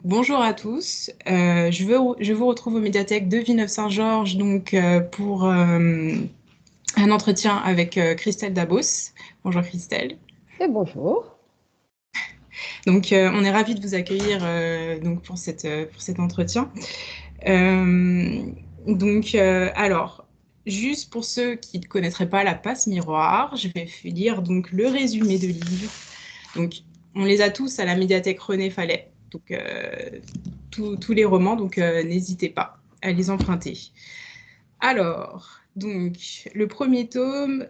Bonjour à tous. Je vous retrouve aux médiathèques de Villeneuve-Saint-Georges pour un entretien avec Christelle Dabos. Bonjour Christelle. Et bonjour. On est ravis de vous accueillir pour cet entretien. Euh, alors, juste pour ceux qui ne connaîtraient pas la passe miroir, je vais lire donc le résumé de livre. Donc, on les a tous à la médiathèque René Fallet. Tous les romans, n'hésitez pas à les emprunter. Alors, le premier tome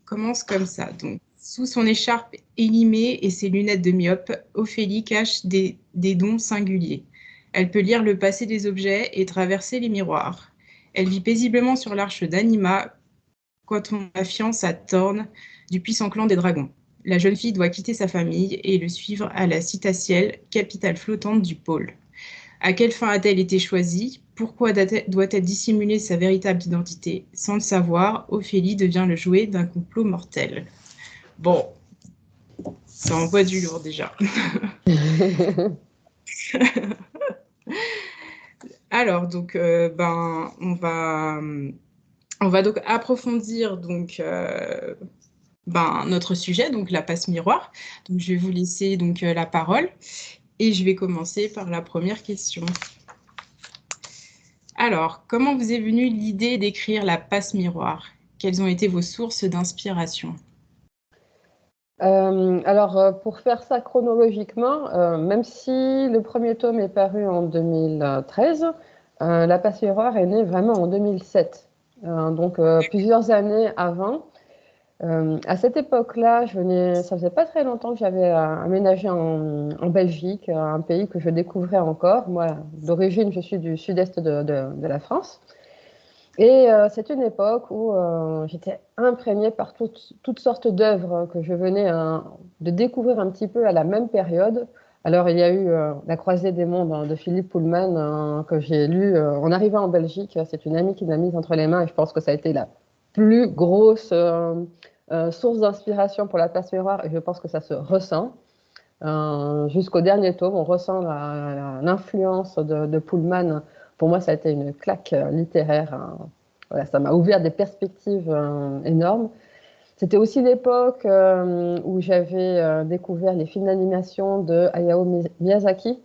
commence comme ça. Donc, sous son écharpe élimée et ses lunettes de myope, Ophélie cache des dons singuliers. Elle peut lire le passé des objets et traverser les miroirs. Elle vit paisiblement sur l'arche d'Anima quand on la fiance à Thorn du puissant clan des dragons. La jeune fille doit quitter sa famille et le suivre à la Citaciel, capitale flottante du pôle. À quelle fin a-t-elle été choisie? Pourquoi doit-elle dissimuler sa véritable identité? Sans le savoir, Ophélie devient le jouet d'un complot mortel. Bon, ça envoie du lourd déjà. Alors, on va donc approfondir notre sujet, donc la passe miroir. Donc, je vais vous laisser la parole et je vais commencer par la première question. Alors, comment vous est venue l'idée d'écrire la passe miroir? Quelles ont été vos sources d'inspiration? Pour faire ça chronologiquement, même si le premier tome est paru en 2013, La Passe-Miroir est née vraiment en 2007, plusieurs années avant. À cette époque-là, ça faisait pas très longtemps que j'avais aménagé en Belgique, un pays que je découvrais encore. Moi, d'origine, je suis du sud-est de la France. Et c'est une époque où j'étais imprégnée par toutes sortes d'œuvres que je venais de découvrir un petit peu à la même période. Alors, il y a eu La Croisée des mondes de Philippe Pullman que j'ai lu en arrivant en Belgique. C'est une amie qui m'a mise entre les mains et je pense que ça a été la plus grosse source d'inspiration pour la passe miroir et je pense que ça se ressent. Jusqu'au dernier tome, on ressent l'influence de Pullman. Pour moi, ça a été une claque littéraire. Voilà, ça m'a ouvert des perspectives énormes. C'était aussi l'époque où j'avais découvert les films d'animation de Hayao Miyazaki.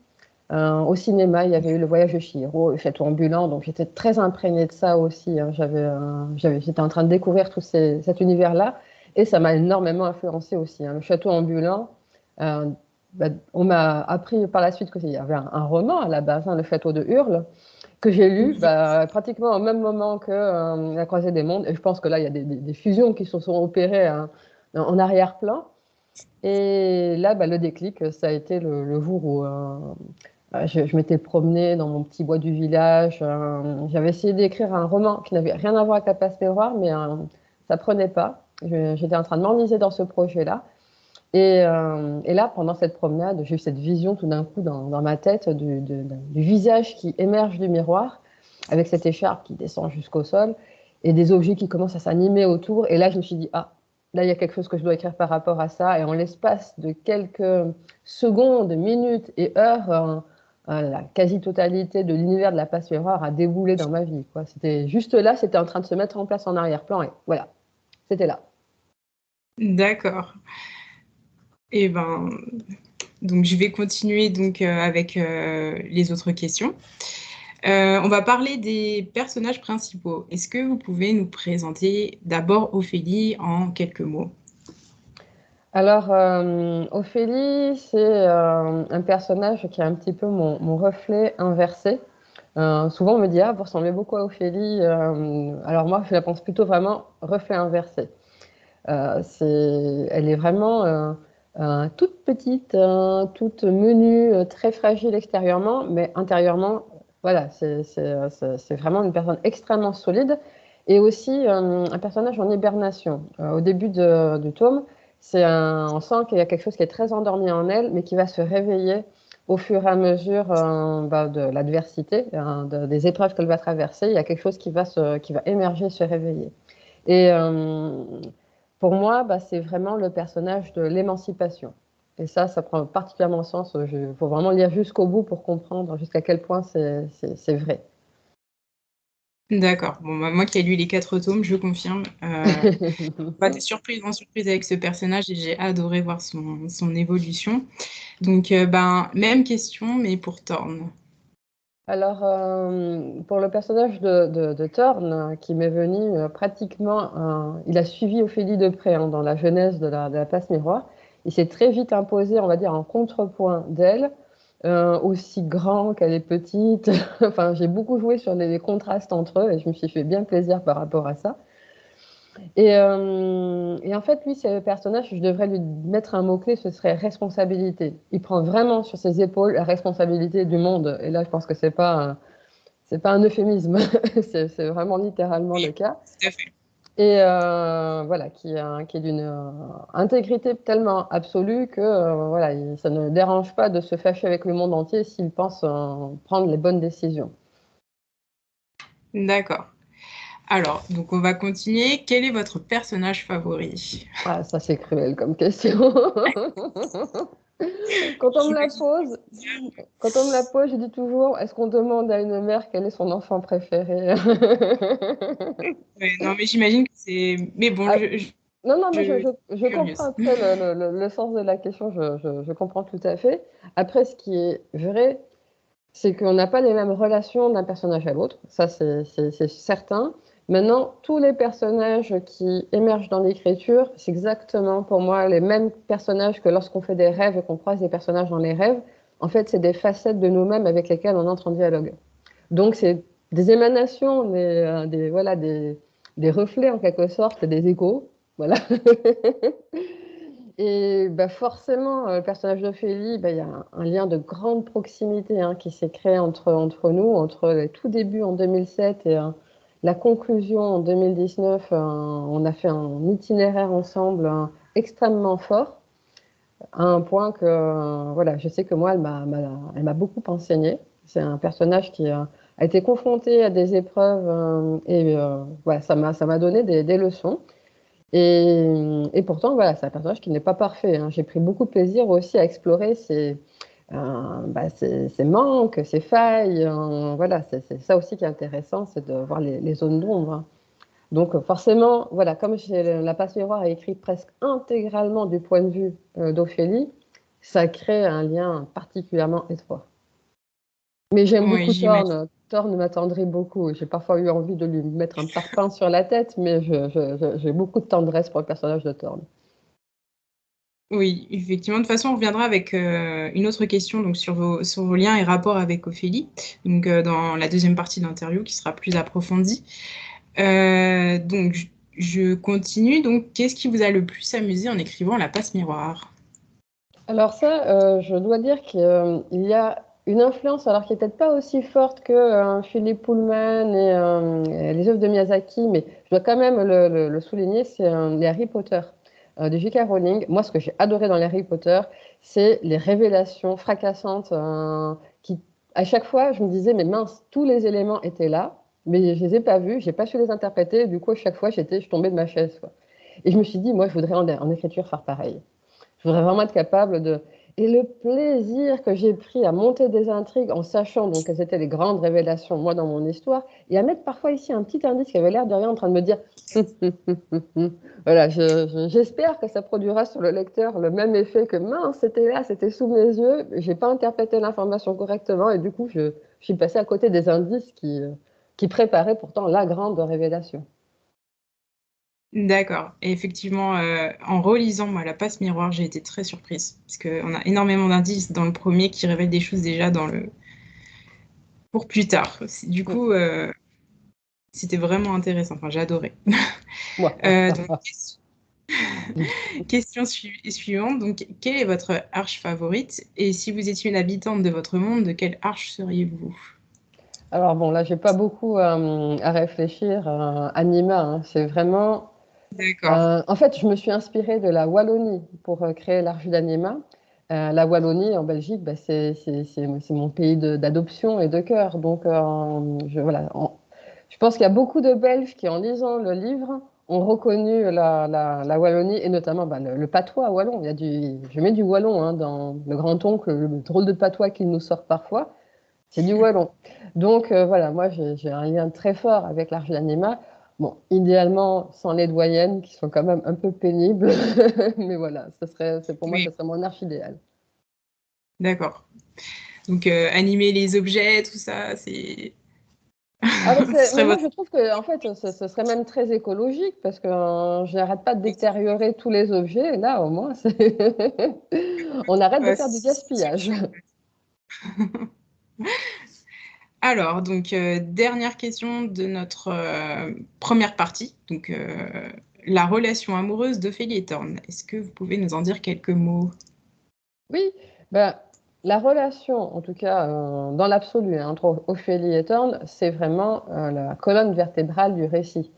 Au cinéma, il y avait eu Le Voyage de Chihiro, Le Château ambulant, donc j'étais très imprégnée de ça aussi. J'étais en train de découvrir cet univers-là et ça m'a énormément influencé aussi. Le Château ambulant, euh, on m'a appris par la suite qu'il y avait un roman à la base, Le Château de Hurle, que j'ai lu Oui. pratiquement au même moment que La Croisée des mondes. Et je pense que là, il y a des fusions qui se sont opérées en arrière-plan. Et là, le déclic, ça a été le jour où je m'étais promenée dans mon petit bois du village. J'avais essayé d'écrire un roman qui n'avait rien à voir avec la passe miroir, mais ça prenait pas. J'étais en train de m'enliser dans ce projet-là. Et là, pendant cette promenade, j'ai eu cette vision tout d'un coup dans ma tête du visage qui émerge du miroir, avec cette écharpe qui descend jusqu'au sol, et des objets qui commencent à s'animer autour. Et là, je me suis dit, ah, là, il y a quelque chose que je dois écrire par rapport à ça. Et en l'espace de quelques secondes, minutes et heures, la quasi-totalité de l'univers de la passe miroir a déboulé dans ma vie, quoi. C'était juste là, c'était en train de se mettre en place en arrière-plan, et voilà, c'était là. D'accord. Et donc je vais continuer avec les autres questions. On va parler des personnages principaux. Est-ce que vous pouvez nous présenter d'abord Ophélie en quelques mots? Alors, Ophélie, c'est un personnage qui est un petit peu mon reflet inversé. Souvent, on me dit, ah, vous ressemblez beaucoup à Ophélie. Alors moi, je la pense plutôt vraiment reflet inversé. Elle est vraiment toute petite, toute menue, très fragile extérieurement, mais intérieurement, voilà, c'est vraiment une personne extrêmement solide et aussi un personnage en hibernation. Au début du tome, on sent qu'il y a quelque chose qui est très endormi en elle, mais qui va se réveiller au fur et à mesure de l'adversité, des épreuves qu'elle va traverser. Il y a quelque chose qui va émerger, se réveiller. Et pour moi, c'est vraiment le personnage de l'émancipation. Et ça prend particulièrement sens. Il faut vraiment lire jusqu'au bout pour comprendre jusqu'à quel point c'est vrai. D'accord. Bon, bah, moi qui ai lu les 4 tomes, je confirme. Pas de surprise en surprise avec ce personnage et j'ai adoré voir son évolution. Donc, ben, même question, mais pour Thorn. Alors, pour le personnage de Thorn, qui m'est venu pratiquement, il a suivi Ophélie de près dans la genèse de la Place Miroir. Il s'est très vite imposé, on va dire, en contrepoint d'elle, aussi grand qu'elle est petite. Enfin, j'ai beaucoup joué sur les contrastes entre eux et je me suis fait bien plaisir par rapport à ça. Et en fait, lui, c'est le personnage, je devrais lui mettre un mot-clé, ce serait responsabilité. Il prend vraiment sur ses épaules la responsabilité du monde. Et là, je pense que c'est pas un euphémisme, c'est vraiment littéralement le Oui, cas. tout à fait. Et voilà, qui est d'une intégrité tellement absolue que voilà, ça ne dérange pas de se fâcher avec le monde entier s'il pense prendre les bonnes décisions. D'accord. Alors, donc on va continuer. Quel est votre personnage favori? Ah, ça c'est cruel comme question. Quand on me la J'imagine. pose, Quand on me la pose, je dis toujours, est-ce qu'on demande à une mère quel est son enfant préféré? Ouais, non, mais j'imagine que c'est. Mais bon, Ah, non, non, mais je suis je comprends curieuse. après le sens de la question, je comprends tout à fait. Après, ce qui est vrai, c'est qu'on n'a pas les mêmes relations d'un personnage à l'autre, ça c'est certain. Maintenant, tous les personnages qui émergent dans l'écriture, c'est exactement pour moi les mêmes personnages que lorsqu'on fait des rêves et qu'on croise des personnages dans les rêves. En fait, c'est des facettes de nous-mêmes avec lesquelles on entre en dialogue. Donc, c'est des émanations, voilà, des reflets en quelque sorte, des échos. Voilà. Et bah forcément, le personnage d'Ophélie, bah, il y a un lien de grande proximité qui s'est créé entre nous, entre le tout début en 2007 et la conclusion en 2019. On a fait un itinéraire ensemble extrêmement fort, à un point que voilà, je sais que moi, elle m'a beaucoup enseigné. C'est un personnage qui a été confronté à des épreuves et voilà, ça m'a donné des leçons. Et pourtant, voilà, c'est un personnage qui n'est pas parfait. J'ai pris beaucoup de plaisir aussi à explorer ses manques, ses failles. Voilà, c'est ça aussi qui est intéressant, c'est de voir les zones d'ombre. Donc forcément, voilà, comme la passe miroir est écrite presque intégralement du point de vue d'Ophélie, ça crée un lien particulièrement étroit. Mais j'aime Oui, beaucoup j'imagine. Thorne. Thorne m'attendrait beaucoup. J'ai parfois eu envie de lui mettre un parpaing sur la tête, mais j'ai beaucoup de tendresse pour le personnage de Thorne. Oui, effectivement. De toute façon, on reviendra avec une autre question donc, sur vos liens et rapports avec Ophélie, donc, dans la deuxième partie de l'interview qui sera plus approfondie. Donc, je continue. Donc, qu'est-ce qui vous a le plus amusé en écrivant La Passe Miroir? Alors ça, je dois dire qu'il y a une influence, alors qui n'est peut-être pas aussi forte que Philippe Pullman et les œuvres de Miyazaki, mais je dois quand même le souligner, c'est les Harry Potter de J.K. Rowling. Moi, ce que j'ai adoré dans les Harry Potter, c'est les révélations fracassantes qui, à chaque fois, je me disais, mais mince, tous les éléments étaient là, mais je les ai pas vus, j'ai pas su les interpréter, et du coup, à chaque fois, je tombais de ma chaise, quoi. Et je me suis dit, moi, je voudrais en écriture faire pareil. Je voudrais vraiment être capable de... Et le plaisir que j'ai pris à monter des intrigues en sachant donc quelles étaient les grandes révélations, moi, dans mon histoire, et à mettre parfois ici un petit indice qui avait l'air de rien en train de me dire voilà, j'espère que ça produira sur le lecteur le même effet que mince, c'était là, c'était sous mes yeux, j'ai pas interprété l'information correctement, et du coup, je suis passée à côté des indices qui préparaient pourtant la grande révélation. D'accord. Et effectivement, en relisant moi, La Passe Miroir, j'ai été très surprise parce qu'on a énormément d'indices dans le premier qui révèlent des choses déjà dans le pour plus tard. Du coup, c'était vraiment intéressant. Enfin, j'ai adoré. Moi. Donc, question suivante. Donc, quelle est votre arche favorite? Et si vous étiez une habitante de votre monde, de quelle arche seriez-vous? Alors bon, là, j'ai pas beaucoup à réfléchir. Anima, c'est vraiment. D'accord. En fait, je me suis inspirée de la Wallonie pour créer l'Arche d'Anima. La Wallonie en Belgique, bah, c'est mon pays d'adoption et de cœur. Donc, voilà, je pense qu'il y a beaucoup de Belges qui, en lisant le livre, ont reconnu la Wallonie et notamment le patois wallon. Je mets du wallon hein, dans le grand-oncle, le drôle de patois qu'il nous sort parfois, c'est du wallon. Donc voilà, moi j'ai un lien très fort avec l'Arche d'Anima. Bon, idéalement sans les doyennes qui sont quand même un peu pénibles, mais voilà, pour moi, ce Oui, serait mon arche idéale. d'accord. Donc, animer les objets, tout ça, c'est... Ah, ce serait mais moi votre... je trouve que en fait ce serait même très écologique parce que je n'arrête pas de détériorer tous les objets et là au moins on arrête de Ouais, faire du c'est gaspillage. chouette. Alors, donc, dernière question de notre première partie. Donc, la relation amoureuse d'Ophélie et Thorne. Est-ce que vous pouvez nous en dire quelques mots? Oui, ben, la relation, en tout cas dans l'absolu, hein, entre Ophélie et Thorne, c'est vraiment la colonne vertébrale du récit.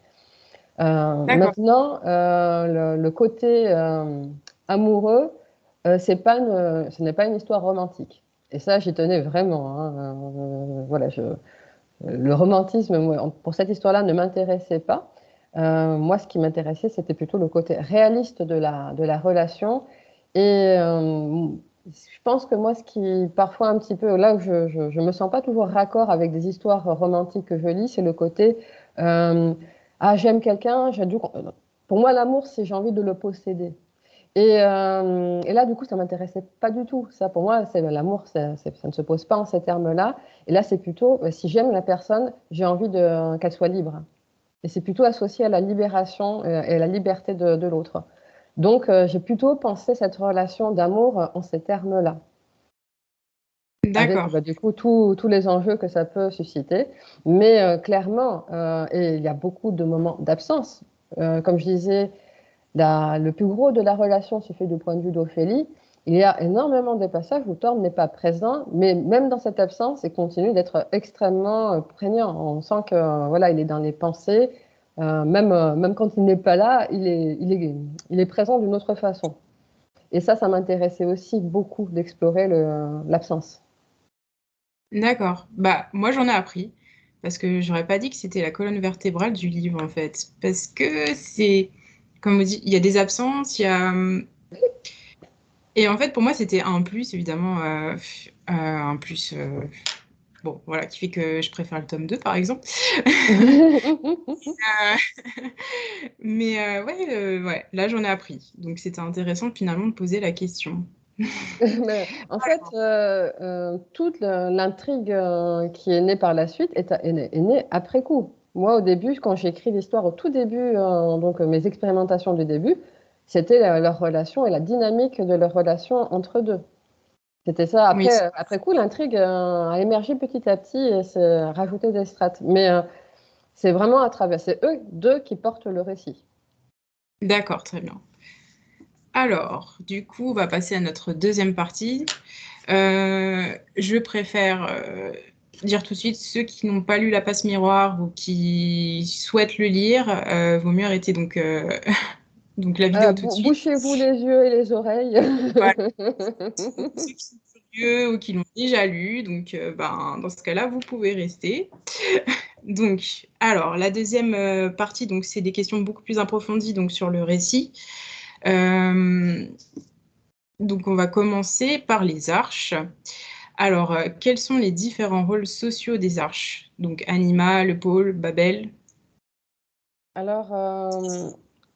D'accord. Maintenant, le côté amoureux, ce n'est pas une histoire romantique. Et ça, j'y tenais vraiment. Hein, voilà, le romantisme, moi, pour cette histoire-là, ne m'intéressait pas. Moi, ce qui m'intéressait, c'était plutôt le côté réaliste de la relation. Et je pense que moi, ce qui, parfois, un petit peu, là où je me sens pas toujours raccord avec des histoires romantiques que je lis, c'est le côté euh, ah, j'aime quelqu'un, pour moi, l'amour, c'est j'ai envie de le posséder. Et là, du coup, ça m'intéressait pas du tout. Ça, pour moi, c'est l'amour, ça ne se pose pas en ces termes-là. Et là, c'est plutôt, si j'aime la personne, j'ai envie qu'elle soit libre. Et c'est plutôt associé à la libération et à la liberté de l'autre. Donc, j'ai plutôt pensé cette relation d'amour en ces termes-là, avec D'accord. du coup tous les enjeux que ça peut susciter. Mais clairement, et il y a beaucoup de moments d'absence. Comme je disais, le plus gros de la relation se fait du point de vue d'Ophélie. Il y a énormément de passages où Thorne n'est pas présent, mais même dans cette absence, il continue d'être extrêmement prégnant. On sent que voilà, il est dans les pensées. Même quand il n'est pas là, il est présent d'une autre façon. Et ça m'intéressait aussi beaucoup d'explorer l'absence. D'accord. Bah, moi, j'en ai appris. Parce que j'aurais pas dit que c'était la colonne vertébrale du livre, en fait. Parce que c'est, comme on dit, il y a des absences, il y a... Et en fait, pour moi, c'était un plus, évidemment. Un plus... bon, voilà, qui fait que je préfère le tome 2, par exemple. Euh, Mais ouais, ouais, là, j'en ai appris. Donc, c'était intéressant, finalement, de poser la question. Mais, en fait, toute l'intrigue qui est née par la suite est née après coup. Moi, au début, quand j'ai écrit l'histoire, au tout début, donc mes expérimentations du début, c'était leur relation et la dynamique de leur relation entre deux. C'était ça. Oui, Après coup, l'intrigue a émergé petit à petit et s'est rajouté des strates. Mais c'est vraiment à travers, c'est eux deux qui portent le récit. d'accord, très bien. Alors, du coup, on va passer à notre deuxième partie. Je préfère dire tout de suite, ceux qui n'ont pas lu La Passe Miroir ou qui souhaitent le lire, vaut mieux arrêter donc la vidéo tout de suite. Bouchez-vous les yeux et les oreilles. Voilà. Pour ceux qui sont curieux ou qui l'ont déjà lu, donc ben, dans ce cas-là, vous pouvez rester. Donc, alors, la deuxième partie, donc, c'est des questions beaucoup plus approfondies donc, sur le récit. Euh, donc, on va commencer par les arches. Alors, quels sont les différents rôles sociaux des arches? Donc, Anima, le pôle, Babel. Alors,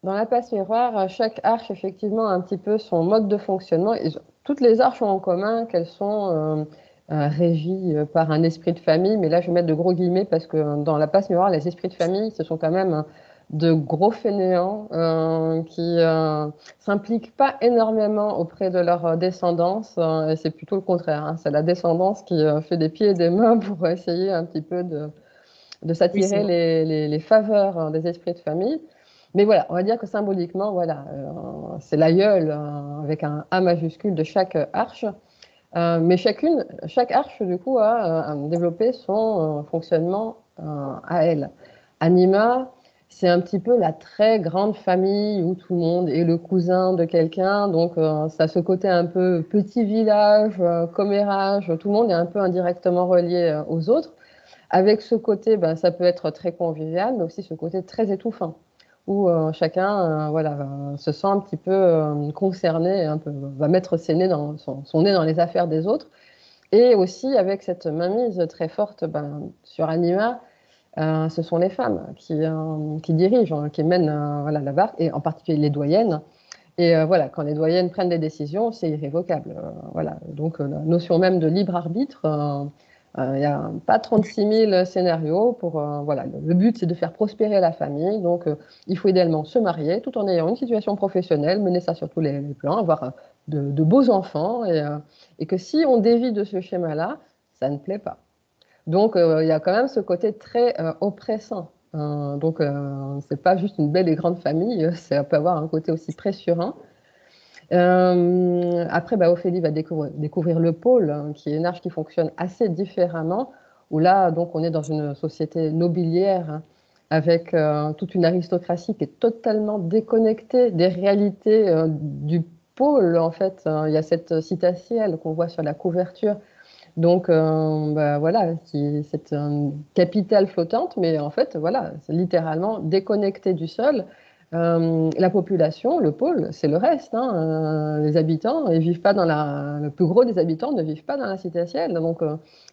dans la passe miroir, chaque arche, effectivement, a un petit peu son mode de fonctionnement. Toutes les arches ont en commun qu'elles sont régies par un esprit de famille, mais là, je vais mettre de gros guillemets parce que dans la passe miroir, les esprits de famille, ce sont quand même de gros fainéants qui s'impliquent pas énormément auprès de leur descendance, et c'est plutôt le contraire, hein. C'est la descendance qui fait des pieds et des mains pour essayer un petit peu de Oui, c'est s'attirer vrai. les faveurs des esprits de famille. Mais voilà, on va dire que symboliquement, voilà, c'est l'aïeul avec un A majuscule de chaque arche. Mais chaque arche, du coup, a développé son fonctionnement à elle. Anima, c'est un petit peu la très grande famille où tout le monde est le cousin de quelqu'un. Donc, ça a ce côté un peu petit village, commérage. Tout le monde est un peu indirectement relié aux autres. Avec ce côté, ben, ça peut être très convivial, mais aussi ce côté très étouffant. où chacun se sent un petit peu concerné, un peu, va mettre son nez dans les affaires des autres. Et aussi avec cette mainmise très forte sur Anima, ce sont les femmes qui dirigent, qui mènent la barque, et en particulier les doyennes. Et quand les doyennes prennent des décisions, c'est irrévocable. Donc la notion même de libre arbitre, il n'y a pas 36 000 scénarios pour. Le but, c'est de faire prospérer la famille. Donc il faut idéalement se marier tout en ayant une situation professionnelle, mener ça sur tous les plans, avoir de beaux enfants. Et que si on dévie de ce schéma-là, ça ne plaît pas. Donc il y a quand même ce côté très oppressant. Donc c'est pas juste une belle et grande famille, ça peut avoir un côté aussi pressurant. Après, Ophélie va découvrir le pôle, qui est une arche qui fonctionne assez différemment, où là, donc, on est dans une société nobiliaire, avec toute une aristocratie qui est totalement déconnectée des réalités du pôle. En fait, il y a cette citatielle qu'on voit sur la couverture. Donc, c'est une capitale flottante, mais en fait, voilà, c'est littéralement déconnecté du sol. La population, le pôle, c'est le reste. Les habitants, ils vivent pas le plus gros des habitants ne vivent pas dans la cité ciel. Donc,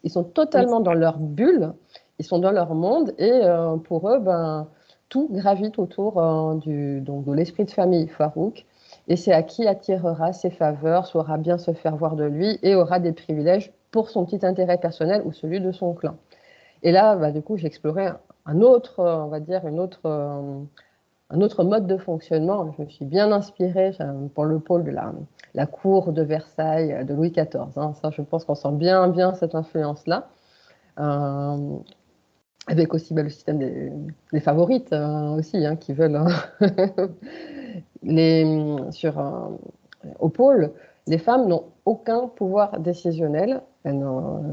ils sont totalement dans leur bulle, ils sont dans leur monde, et pour eux, tout gravite autour donc, de l'esprit de famille Farouk. Et c'est à qui attirera ses faveurs, saura bien se faire voir de lui et aura des privilèges pour son petit intérêt personnel ou celui de son clan. Et là, du coup, j'ai exploré un autre, on va dire, un autre mode de fonctionnement. Je me suis bien inspirée pour le pôle de la cour de Versailles de Louis XIV. Ça, je pense qu'on sent bien, bien cette influence-là. Avec aussi le système des favorites aussi, qui veulent au pôle, les femmes n'ont aucun pouvoir décisionnel.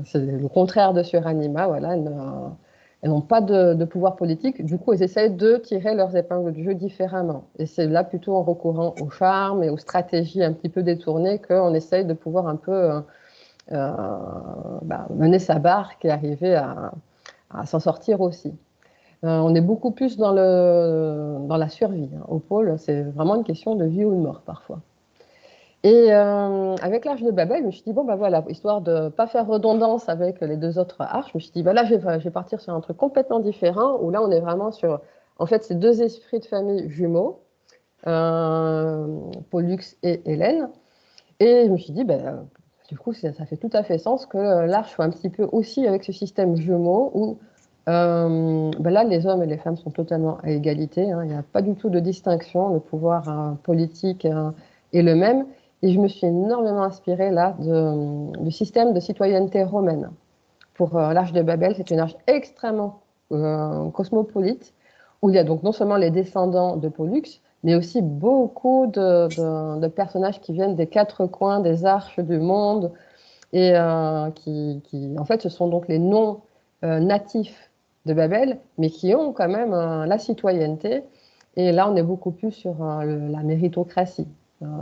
C'est le contraire de sur Anima. Elles n'ont pas de pouvoir politique. Du coup, elles essayent de tirer leurs épingles du jeu différemment. Et c'est là plutôt en recourant au charme et aux stratégies un petit peu détournées qu'on essaye de pouvoir un peu mener sa barque et arriver à s'en sortir aussi. On est beaucoup plus dans la survie. Au pôle, c'est vraiment une question de vie ou de mort parfois. Et avec l'Arche de Babel, je me suis dit, histoire de ne pas faire redondance avec les deux autres arches, je me suis dit, là, je vais partir sur un truc complètement différent, où là, on est vraiment sur, en fait, ces deux esprits de famille jumeaux, Pollux et Hélène. Et je me suis dit, du coup, ça fait tout à fait sens que l'Arche soit un petit peu aussi avec ce système jumeau, où là, les hommes et les femmes sont totalement à égalité. Il n'y a pas du tout de distinction. Le pouvoir politique est le même. Et je me suis énormément inspirée là du système de citoyenneté romaine. Pour l'Arche de Babel, c'est une arche extrêmement cosmopolite, où il y a donc non seulement les descendants de Pollux, mais aussi beaucoup de personnages qui viennent des quatre coins des arches du monde, et en fait, ce sont donc les non-natifs de Babel, mais qui ont quand même la citoyenneté. Et là, on est beaucoup plus sur la méritocratie.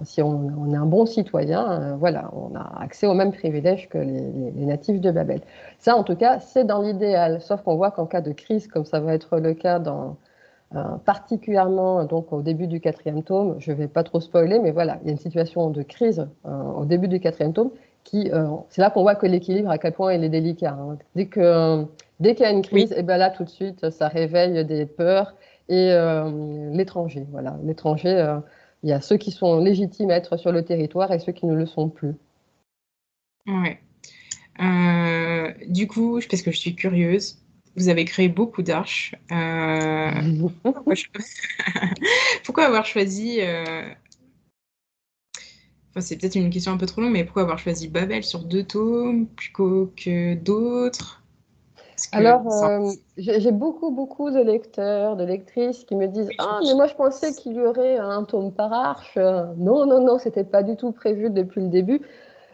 Si on est un bon citoyen, on a accès aux mêmes privilèges que les natifs de Babel. Ça, en tout cas, c'est dans l'idéal. Sauf qu'on voit qu'en cas de crise, comme ça va être le cas particulièrement donc au début du quatrième tome, je ne vais pas trop spoiler, mais voilà, il y a une situation de crise au début du quatrième tome c'est là qu'on voit que l'équilibre, à quel point il est délicat. Dès qu'il y a une crise, et là, tout de suite, ça réveille des peurs. Et l'étranger, l'étranger, il y a ceux qui sont légitimes à être sur le territoire et ceux qui ne le sont plus. Ouais. Du coup, parce que je suis curieuse, vous avez créé beaucoup d'arches. Pourquoi avoir choisi... Enfin, c'est peut-être une question un peu trop longue, mais pourquoi avoir choisi Babel sur 2 tomes plutôt que d'autres? Alors, j'ai beaucoup, beaucoup de lecteurs, de lectrices qui me disent « Ah, mais moi, je pensais qu'il y aurait un tome par arche. Non, non, non, c'était pas du tout prévu depuis le début. »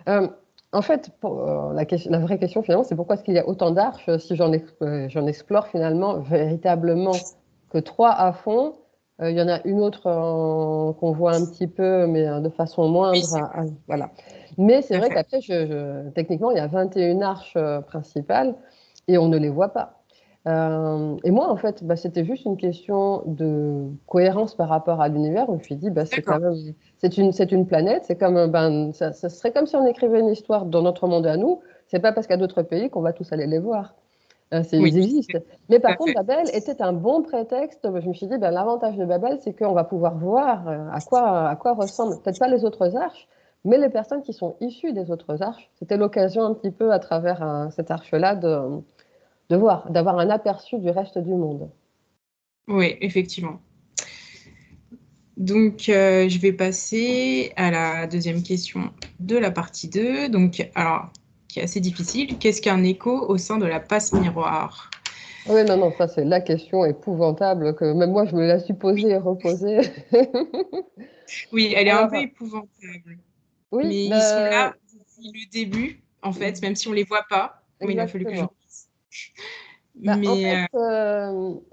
En fait, la vraie question, finalement, c'est pourquoi est-ce qu'il y a autant d'arches si j'en explore finalement véritablement que 3 à fond. Il y en a une autre qu'on voit un petit peu, mais de façon moindre. Voilà. Mais c'est vrai qu'après, techniquement, il y a 21 arches principales et on ne les voit pas. Et moi, en fait, c'était juste une question de cohérence par rapport à l'univers. Où je me suis dit, c'est quand D'accord. même, c'est une planète. C'est comme, ça serait comme si on écrivait une histoire dans notre monde à nous. C'est pas parce qu'il y a d'autres pays qu'on va tous aller les voir. Oui, Ils tout existent. Mais par à contre, fait. Babel était un bon prétexte. Je me suis dit, l'avantage de Babel, c'est qu'on va pouvoir voir à quoi ressemblent, peut-être pas les autres arches, mais les personnes qui sont issues des autres arches. C'était l'occasion un petit peu à travers cette arche-là de voir, d'avoir un aperçu du reste du monde. Oui, effectivement. Donc, je vais passer à la deuxième question de la partie 2. Donc, alors, qui est assez difficile. Qu'est-ce qu'un écho au sein de la passe miroir? Oui, non, non, ça c'est la question épouvantable que même moi je me la suis posée et reposée. Oui, elle est un peu Alors, épouvantable. oui, Mais ils sont là depuis le début, en fait, même si on les voit pas. Bon, il a fallu que je... exactement. En Mais fait,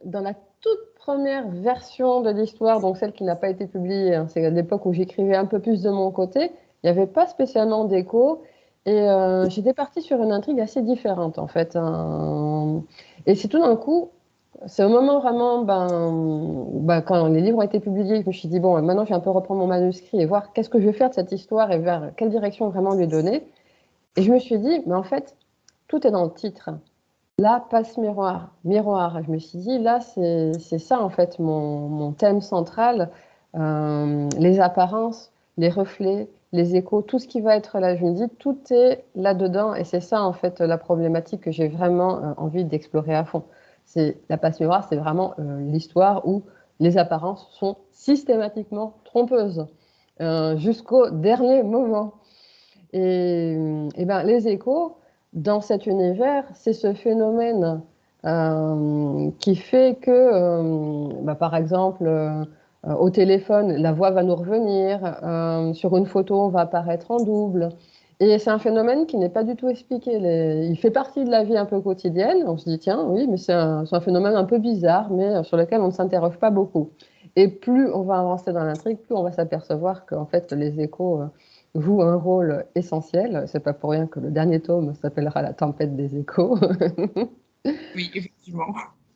dans la toute première version de l'histoire, donc celle qui n'a pas été publiée, hein, c'est à l'époque où j'écrivais un peu plus de mon côté, il n'y avait pas spécialement d'écho. Et j'étais partie sur une intrigue assez différente, en fait, hein. Et c'est tout d'un coup, c'est au moment vraiment, quand les livres ont été publiés, que je me suis dit, bon, maintenant je vais un peu reprendre mon manuscrit et voir qu'est-ce que je vais faire de cette histoire et vers quelle direction vraiment lui donner. Et je me suis dit, mais en fait, tout est dans le titre. Là, passe miroir, miroir. Je me suis dit, là, c'est ça, en fait, mon thème central. Les apparences, les reflets, les échos, tout ce qui va être là. Je me dis, tout est là-dedans. Et c'est ça, en fait, la problématique que j'ai vraiment envie d'explorer à fond. La passe miroir, c'est vraiment l'histoire où les apparences sont systématiquement trompeuses jusqu'au dernier moment. Et ben, les échos, dans cet univers, c'est ce phénomène qui fait que, par exemple, au téléphone, la voix va nous revenir, sur une photo, on va apparaître en double. Et c'est un phénomène qui n'est pas du tout expliqué. Il fait partie de la vie un peu quotidienne. On se dit, tiens, oui, mais c'est un phénomène un peu bizarre, mais sur lequel on ne s'interroge pas beaucoup. Et plus on va avancer dans l'intrigue, plus on va s'apercevoir qu'en fait, les échos joue un rôle essentiel. C'est pas pour rien que le dernier tome s'appellera La tempête des échos. oui, effectivement.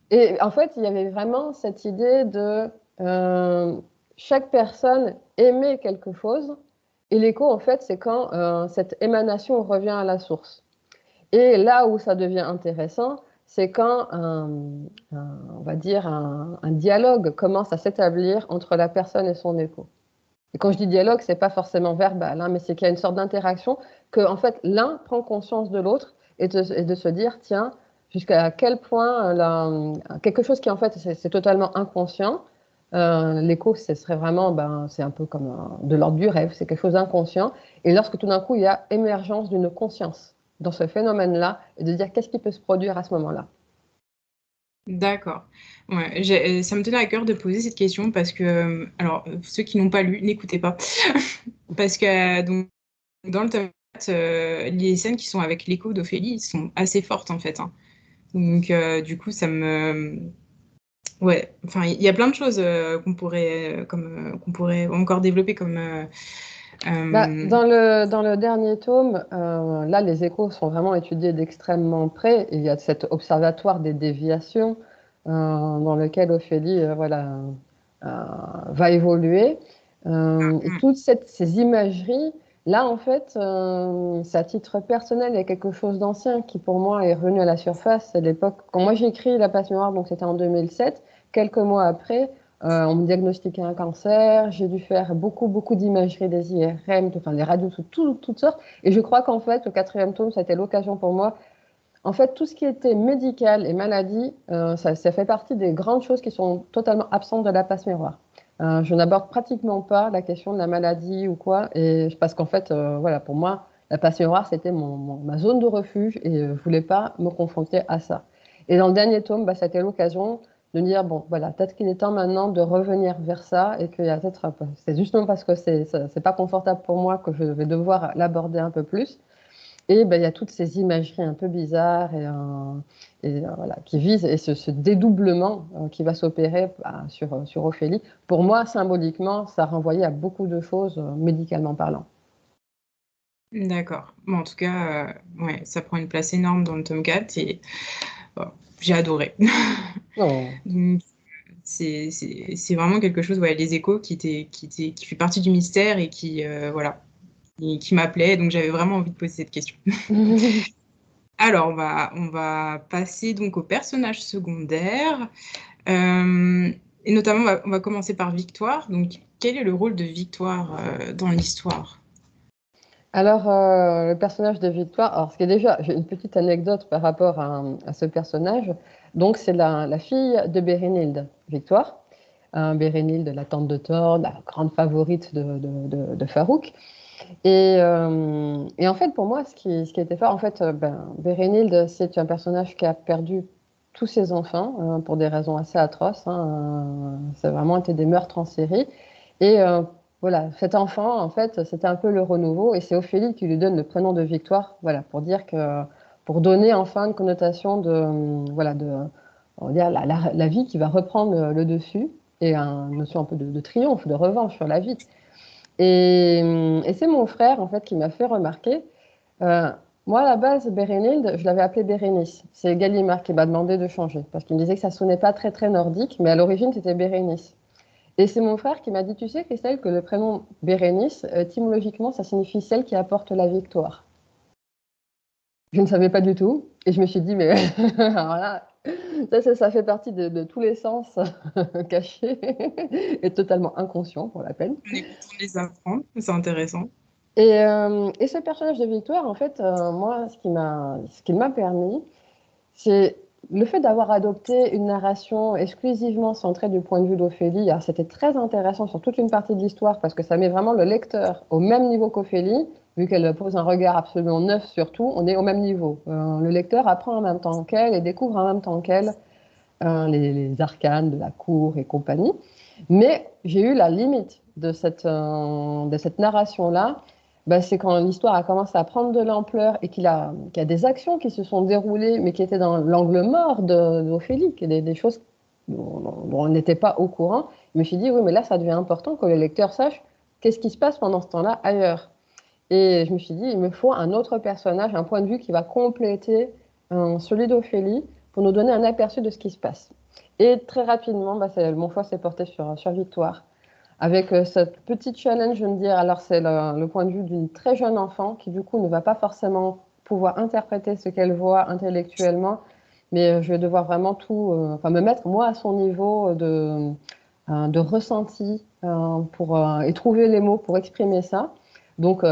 Et en fait, il y avait vraiment cette idée de euh, chaque personne aimait quelque chose. Et l'écho, en fait, c'est quand cette émanation revient à la source. Et là où ça devient intéressant, c'est quand on va dire un dialogue commence à s'établir entre la personne et son écho. Et quand je dis dialogue, c'est pas forcément verbal, hein, mais c'est qu'il y a une sorte d'interaction que, en fait, l'un prend conscience de l'autre et de se dire, tiens, jusqu'à quel point quelque chose qui, en fait, c'est totalement inconscient. L'écho, ce serait vraiment, c'est un peu comme de l'ordre du rêve, c'est quelque chose d'inconscient. Et lorsque tout d'un coup, il y a émergence d'une conscience dans ce phénomène-là, et de dire qu'est-ce qui peut se produire à ce moment-là. D'accord. Ouais, ça me tenait à cœur de poser cette question parce que, alors, ceux qui n'ont pas lu, n'écoutez pas. Parce que, donc, dans le tome 4, les scènes qui sont avec l'écho d'Ophélie sont assez fortes, en fait, hein. Donc, du coup, ça me... Ouais, enfin, il y a plein de choses qu'on pourrait encore développer comme... euh, Dans le dernier tome, là, les échos sont vraiment étudiés d'extrêmement près. Et il y a cet observatoire des déviations dans lequel Ophélie va évoluer. Et toutes ces imageries, là, en fait, c'est à titre personnel, il y a quelque chose d'ancien qui, pour moi, est revenu à la surface. C'est l'époque, quand moi j'ai écrit La Passe Noire, donc c'était en 2007, quelques mois après. On me diagnostiquait un cancer, j'ai dû faire beaucoup d'imagerie des IRM, enfin des radios, toutes sortes. Et je crois qu'en fait, le quatrième tome, ça a été l'occasion pour moi. En fait, tout ce qui était médical et maladie, ça fait partie des grandes choses qui sont totalement absentes de la passe miroir. Je n'aborde pratiquement pas la question de la maladie ou quoi, et parce qu'en fait, voilà, pour moi, la passe miroir, c'était ma zone de refuge et je voulais pas me confronter à ça. Et dans le dernier tome, c'était l'occasion de me dire, bon, voilà, peut-être qu'il est temps maintenant de revenir vers ça et qu'il y a peut-être, c'est justement parce que c'est pas confortable pour moi que je vais devoir l'aborder un peu plus. Et il y a toutes ces imageries un peu bizarres voilà, qui visent, et ce dédoublement qui va s'opérer sur Ophélie. Pour moi, symboliquement, ça renvoyait à beaucoup de choses médicalement parlant. D'accord. Bon, en tout cas, ouais, ça prend une place énorme dans le tome 4. Et Bon, j'ai adoré. Non. Donc, c'est vraiment quelque chose, ouais, les échos qui fait partie du mystère et voilà, et qui m'appelait. Donc, j'avais vraiment envie de poser cette question. Alors, on va passer donc aux personnages secondaires. Et notamment, on va commencer par Victoire. Donc, quel est le rôle de Victoire dans l'histoire? Alors, le personnage de Victoire, alors ce qui est déjà, j'ai une petite anecdote par rapport à ce personnage. Donc, c'est la fille de Bérénilde, Victoire. Bérénilde, la tante de Thor, la grande favorite de Farouk. Et en fait, pour moi, ce qui était fort, en fait, Bérénilde, c'est un personnage qui a perdu tous ses enfants pour des raisons assez atroces. Ça a vraiment été des meurtres en série. Et voilà, cet enfant, en fait, c'était un peu le renouveau. Et c'est Ophélie qui lui donne le prénom de Victoire, voilà, pour donner enfin une connotation voilà, on va dire la vie qui va reprendre le dessus et une notion un peu de triomphe, de revanche sur la vie. Et c'est mon frère, en fait, qui m'a fait remarquer. euh, Moi, à la base, Bérénilde, je l'avais appelée Bérénice. C'est Gallimard qui m'a demandé de changer, parce qu'il me disait que ça sonnait pas très, très nordique, mais à l'origine, c'était Bérénice. Et c'est mon frère qui m'a dit, tu sais, Christelle, que le prénom Bérénice, étymologiquement, ça signifie celle qui apporte la victoire. Je ne savais pas du tout. Et je me suis dit, mais alors là, ça fait partie de tous les sens cachés et totalement inconscients pour la peine. On est content de les apprendre, c'est intéressant. Et ce personnage de Victoire, en fait, moi, ce qu'il m'a permis, c'est le fait d'avoir adopté une narration exclusivement centrée du point de vue d'Ophélie. Alors, c'était très intéressant sur toute une partie de l'histoire parce que ça met vraiment le lecteur au même niveau qu'Ophélie, vu qu'elle pose un regard absolument neuf sur tout, on est au même niveau. Le lecteur apprend en même temps qu'elle et découvre en même temps qu'elle les arcanes de la cour et compagnie. Mais j'ai eu la limite de cette narration-là. C'est quand l'histoire a commencé à prendre de l'ampleur et qu'il y a des actions qui se sont déroulées, mais qui étaient dans l'angle mort d'Ophélie, qui est des choses dont on n'était pas au courant. Je me suis dit, oui, mais là, ça devient important que le lecteur sache qu'est-ce qui se passe pendant ce temps-là ailleurs. Et je me suis dit, il me faut un autre personnage, un point de vue qui va compléter celui d'Ophélie pour nous donner un aperçu de ce qui se passe. Et très rapidement, mon choix s'est porté sur Victoire. Avec cette petite challenge, je veux dire, alors c'est le point de vue d'une très jeune enfant qui du coup ne va pas forcément pouvoir interpréter ce qu'elle voit intellectuellement, mais je vais devoir vraiment enfin me mettre moi à son niveau de ressenti et trouver les mots pour exprimer ça. Donc,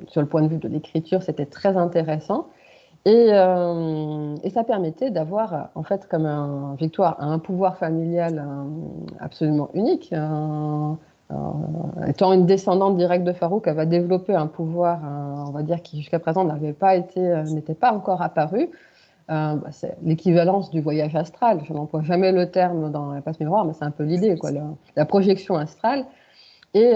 sur le point de vue de l'écriture, c'était très intéressant. Et ça permettait d'avoir, en fait, comme Victoire a un pouvoir familial absolument unique. Étant une descendante directe de Farouk, elle va développer un pouvoir, on va dire, qui jusqu'à présent n'était pas encore apparu. C'est l'équivalence du voyage astral. Je n'emploie jamais le terme dans la passe miroir, mais c'est un peu l'idée, quoi, la projection astrale. Et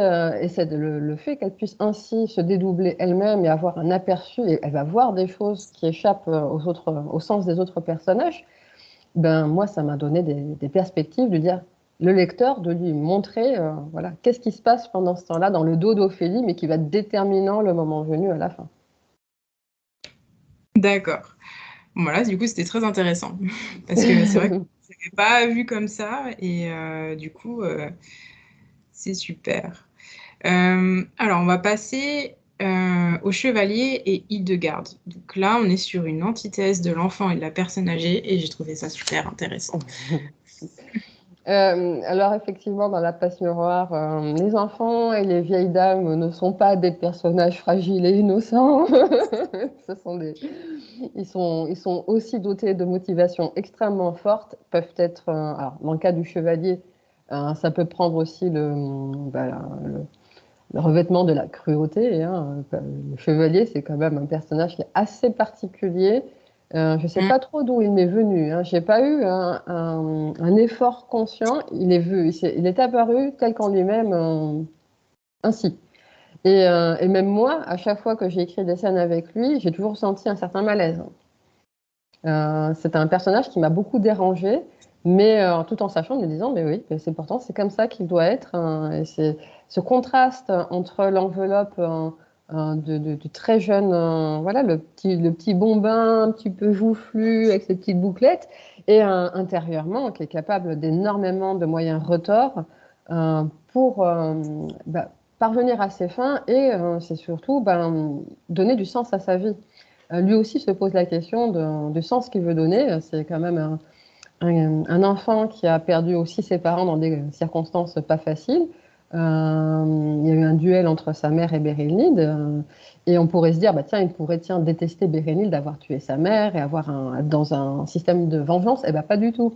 c'est le fait qu'elle puisse ainsi se dédoubler elle-même et avoir un aperçu, et elle va voir des choses qui échappent au sens des autres personnages. Moi, ça m'a donné des perspectives de dire le lecteur, de lui montrer voilà, qu'est-ce qui se passe pendant ce temps-là dans le dos d'Ophélie, mais qui va être déterminant le moment venu à la fin. D'accord. Voilà, du coup, c'était très intéressant. Parce que c'est vrai que je n'avais pas vu comme ça. Et du coup, c'est super. Alors, on va passer au chevalier et Hildegarde. Donc là, on est sur une antithèse de l'enfant et de la personne âgée. Et j'ai trouvé ça super intéressant. Alors effectivement, dans la passe miroir, les enfants et les vieilles dames ne sont pas des personnages fragiles et innocents. Ce sont ils sont aussi dotés de motivations extrêmement fortes, peuvent être, alors dans le cas du chevalier, ça peut prendre aussi le revêtement de la cruauté, hein. Le chevalier, c'est quand même un personnage qui est assez particulier. Je ne sais Mm. pas trop d'où il m'est venu. Je n'ai pas eu un effort conscient. Il est apparu tel qu'en lui-même, ainsi. Et même moi, à chaque fois que j'ai écrit des scènes avec lui, j'ai toujours senti un certain malaise. C'est un personnage qui m'a beaucoup dérangée, mais tout en sachant, en me disant, mais oui, mais c'est comme ça qu'il doit être. Et c'est ce contraste entre l'enveloppe du très jeune, voilà, le petit bombin un petit peu joufflu avec ses petites bouclettes, et intérieurement qui est capable d'énormément de moyens retors pour bah, parvenir à ses fins, et c'est surtout donner du sens à sa vie. Lui aussi se pose la question du sens qu'il veut donner. C'est quand même un enfant qui a perdu aussi ses parents dans des circonstances pas faciles. Il y a eu un duel entre sa mère et Bérénilde, et on pourrait se dire, bah tiens, il pourrait détester Bérénilde d'avoir tué sa mère et dans un système de vengeance. Eh ben pas du tout.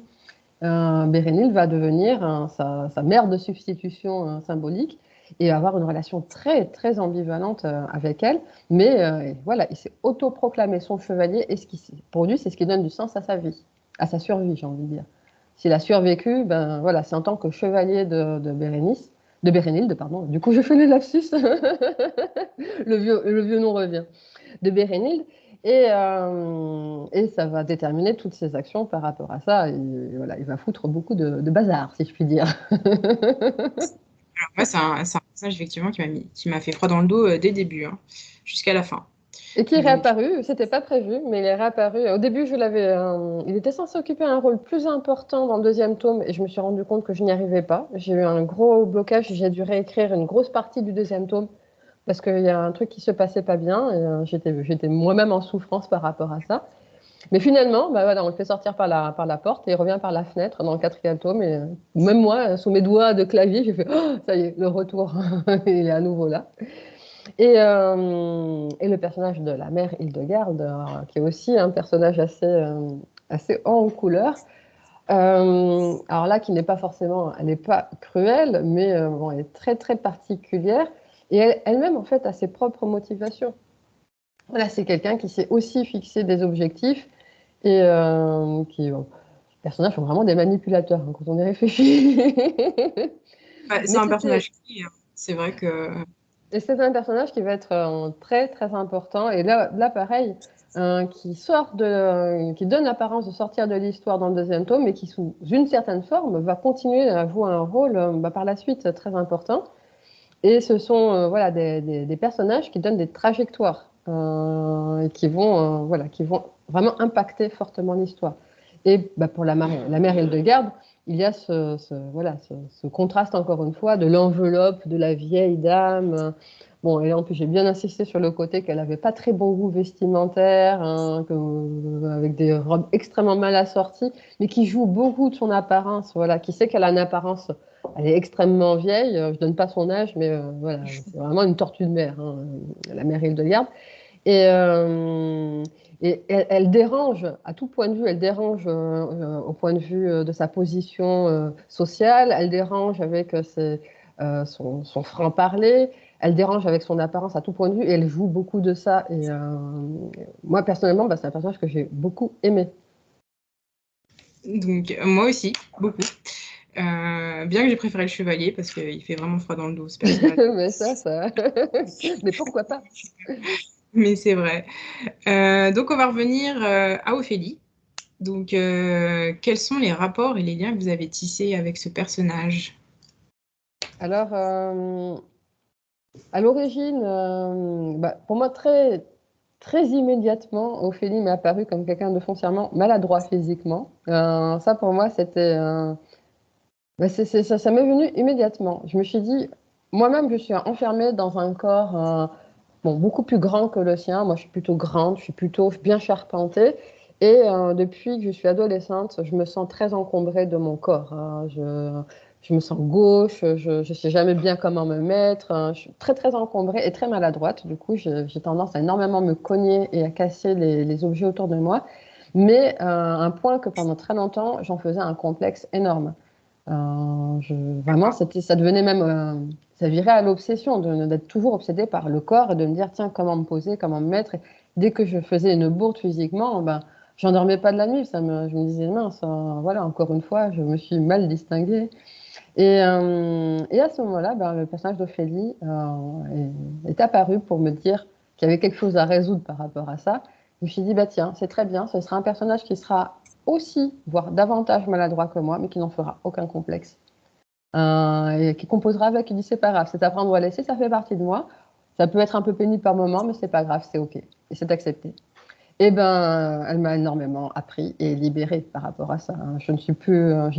Bérénilde va devenir sa mère de substitution symbolique, et avoir une relation très très ambivalente avec elle. Mais voilà, il s'est autoproclamé son chevalier, et pour lui, c'est ce qui donne du sens à sa vie, à sa survie, j'ai envie de dire. S'il a survécu, ben voilà, c'est en tant que chevalier de Bérénilde, pardon. Du coup, je fais le lapsus. Le vieux nom revient. De Bérénilde. Et ça va déterminer toutes ses actions par rapport à ça. Et voilà, il va foutre beaucoup de bazar, si je puis dire. Alors, moi, c'est un personnage effectivement qui m'a fait froid dans le dos dès le début, hein, jusqu'à la fin. Et qui est Donc, réapparu, c'était pas prévu, mais il est réapparu. Au début, il était censé occuper un rôle plus important dans le deuxième tome, et je me suis rendu compte que je n'y arrivais pas. J'ai eu un gros blocage, j'ai dû réécrire une grosse partie du deuxième tome, parce qu'il y a un truc qui se passait pas bien, et j'étais moi-même en souffrance par rapport à ça. Mais finalement, bah voilà, on le fait sortir par la porte, et il revient par la fenêtre dans le quatrième tome. Et même moi, sous mes doigts de clavier, j'ai fait oh, ça y est, le retour, il est à nouveau là. Et le personnage de la mère Hildegarde, qui est aussi un personnage assez haut en couleur. Alors là, qui n'est pas forcément, elle n'est pas cruelle, mais bon, elle est très très particulière. Et elle-même, en fait, a ses propres motivations. Voilà, c'est quelqu'un qui s'est aussi fixé des objectifs, et les personnages sont vraiment des manipulateurs, hein, quand on y réfléchit. bah, c'est Mais un personnage qui, c'est vrai que c'est un personnage qui va être très très important. Et là pareil, qui donne l'apparence de sortir de l'histoire dans le deuxième tome, mais qui, sous une certaine forme, va continuer à jouer un rôle par la suite très important. Et ce sont voilà, des personnages qui donnent des trajectoires, et qui vont vraiment impacter fortement l'histoire. Et pour la mère Hildegarde, il y a ce contraste, encore une fois, de l'enveloppe de la vieille dame. Bon, et en plus, j'ai bien insisté sur le côté qu'elle n'avait pas très bon goût vestimentaire, hein, avec des robes extrêmement mal assorties, mais qui joue beaucoup de son apparence, voilà, qui sait qu'elle a une apparence, elle est extrêmement vieille. Je donne pas son âge, mais voilà, c'est vraiment une tortue de mer, hein, la mère Hildegarde. Et, elle dérange à tout point de vue. Elle dérange au point de vue de sa position sociale. Elle dérange avec son franc-parler. Elle dérange avec son apparence à tout point de vue. Et elle joue beaucoup de ça. Et moi, personnellement, c'est un personnage que j'ai beaucoup aimé. donc moi aussi beaucoup. Bien que j'ai préféré le chevalier parce qu'il fait vraiment froid dans le dos ce personnage. Mais ça. Mais pourquoi pas? Mais c'est vrai. Donc on va revenir à Ophélie. Donc quels sont les rapports et les liens que vous avez tissés avec ce personnage? Alors, à l'origine, pour moi, très, très immédiatement, Ophélie m'est apparue comme quelqu'un de foncièrement maladroit physiquement. Ça, pour moi, c'était... ça m'est venu immédiatement. Je me suis dit, moi-même, je suis enfermée dans un corps beaucoup plus grand que le sien. Moi, je suis plutôt grande, je suis plutôt bien charpentée. Et depuis que je suis adolescente, je me sens très encombrée de mon corps, hein. Je me sens gauche, je ne sais jamais bien comment me mettre, hein. Je suis très, très encombrée et très maladroite. Du coup, j'ai tendance à énormément me cogner et à casser les objets autour de moi. Mais un point que pendant très longtemps, j'en faisais un complexe énorme. Vraiment, ça devenait même, ça virait à l'obsession d'être toujours obsédée par le corps, et de me dire, tiens, comment me poser, comment me mettre. Et dès que je faisais une bourde physiquement, j'en dormais pas de la nuit. Je me disais, mince, voilà, encore une fois, je me suis mal distinguée. Et à ce moment-là, le personnage d'Ophélie est apparu pour me dire qu'il y avait quelque chose à résoudre par rapport à ça. Je me suis dit, bah tiens, c'est très bien, ce sera un personnage qui sera aussi, voire davantage maladroit que moi, mais qui n'en fera aucun complexe. Et qui composera avec, il dit, c'est pas grave, c'est à prendre ou à laisser, ça fait partie de moi. Ça peut être un peu pénible par moment, mais c'est pas grave, c'est OK. Et c'est accepté. Eh ben, elle m'a énormément appris et libérée par rapport à ça, hein. Je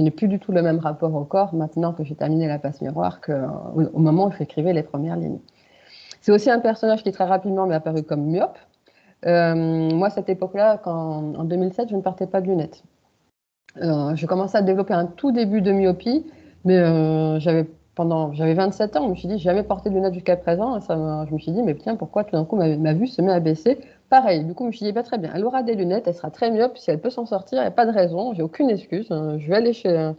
n'ai plus du tout le même rapport au corps maintenant que j'ai terminé la passe miroir qu'au moment où j'écrivais les premières lignes. C'est aussi un personnage qui très rapidement m'est apparu comme myope. Moi, à cette époque-là, en 2007, je ne portais pas de lunettes. Je commençais à développer un tout début de myopie, mais j'avais 27 ans, je me suis dit, j'ai jamais porté de lunettes jusqu'à présent, et je me suis dit, mais tiens, pourquoi tout d'un coup ma vue se met à baisser? Pareil, du coup, je me suis dit, bah, très bien, elle aura des lunettes, elle sera très myope, si elle peut s'en sortir, il n'y a pas de raison, j'ai aucune excuse, je vais aller chez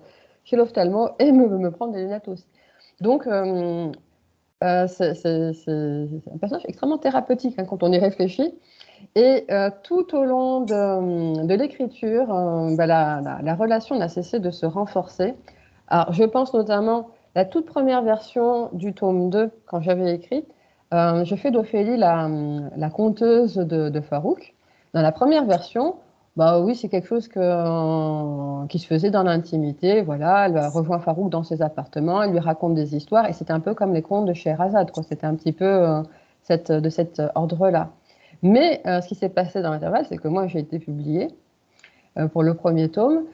l'ophtalmo et me prendre des lunettes aussi. Donc, c'est un personnage extrêmement thérapeutique, hein, quand on y réfléchit. Et tout au long de l'écriture, bah, la relation n'a cessé de se renforcer. Alors, je pense notamment la toute première version du tome 2, quand j'avais écrit, je fais d'Ophélie la conteuse de Farouk. Dans la première version, bah oui, c'est quelque chose qui se faisait dans l'intimité. Voilà, elle rejoint Farouk dans ses appartements, elle lui raconte des histoires, et c'était un peu comme les contes de Scheherazade, quoi. C'était un petit peu de cet ordre-là. Mais ce qui s'est passé dans l'intervalle, c'est que moi, j'ai été publiée pour le premier tome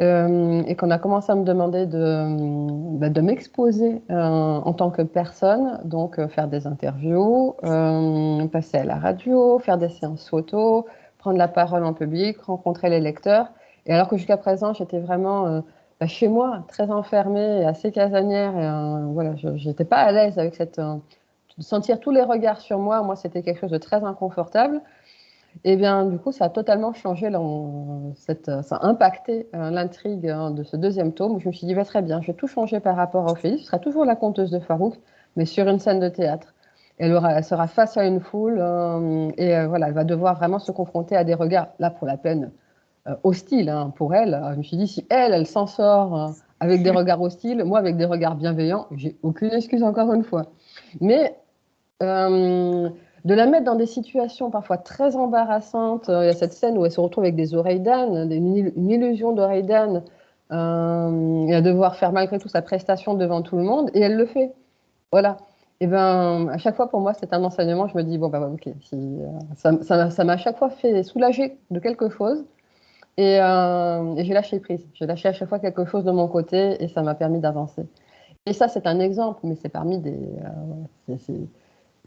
et qu'on a commencé à me demander de m'exposer en tant que personne, donc faire des interviews, passer à la radio, faire des séances photos, prendre la parole en public, rencontrer les lecteurs. Et alors que jusqu'à présent, j'étais vraiment chez moi, très enfermée, assez casanière, et voilà, je n'étais pas à l'aise avec sentir tous les regards sur moi. Moi, c'était quelque chose de très inconfortable. Et bien, du coup, ça a totalement changé, ça a impacté l'intrigue de ce deuxième tome, où je me suis dit, bah, très bien, je vais tout changer par rapport à Ophélie. Ce sera toujours la conteuse de Farouk, mais sur une scène de théâtre. Elle sera face à une foule voilà, elle va devoir vraiment se confronter à des regards, là, pour la peine, hostiles, hein, pour elle. Je me suis dit, si elle s'en sort avec des regards hostiles, moi, avec des regards bienveillants, j'ai aucune excuse encore une fois. Mais euh, de la mettre dans des situations parfois très embarrassantes. Il y a cette scène où elle se retrouve avec des oreilles d'âne, une illusion d'oreilles d'âne, et à devoir faire malgré tout sa prestation devant tout le monde, et elle le fait. Voilà. Et ben, à chaque fois pour moi, c'est un enseignement. Je me dis, bon, bah, ok, ça m'a à chaque fois fait soulager de quelque chose, et j'ai lâché prise. J'ai lâché à chaque fois quelque chose de mon côté, et ça m'a permis d'avancer. Et ça, c'est un exemple, mais c'est parmi des.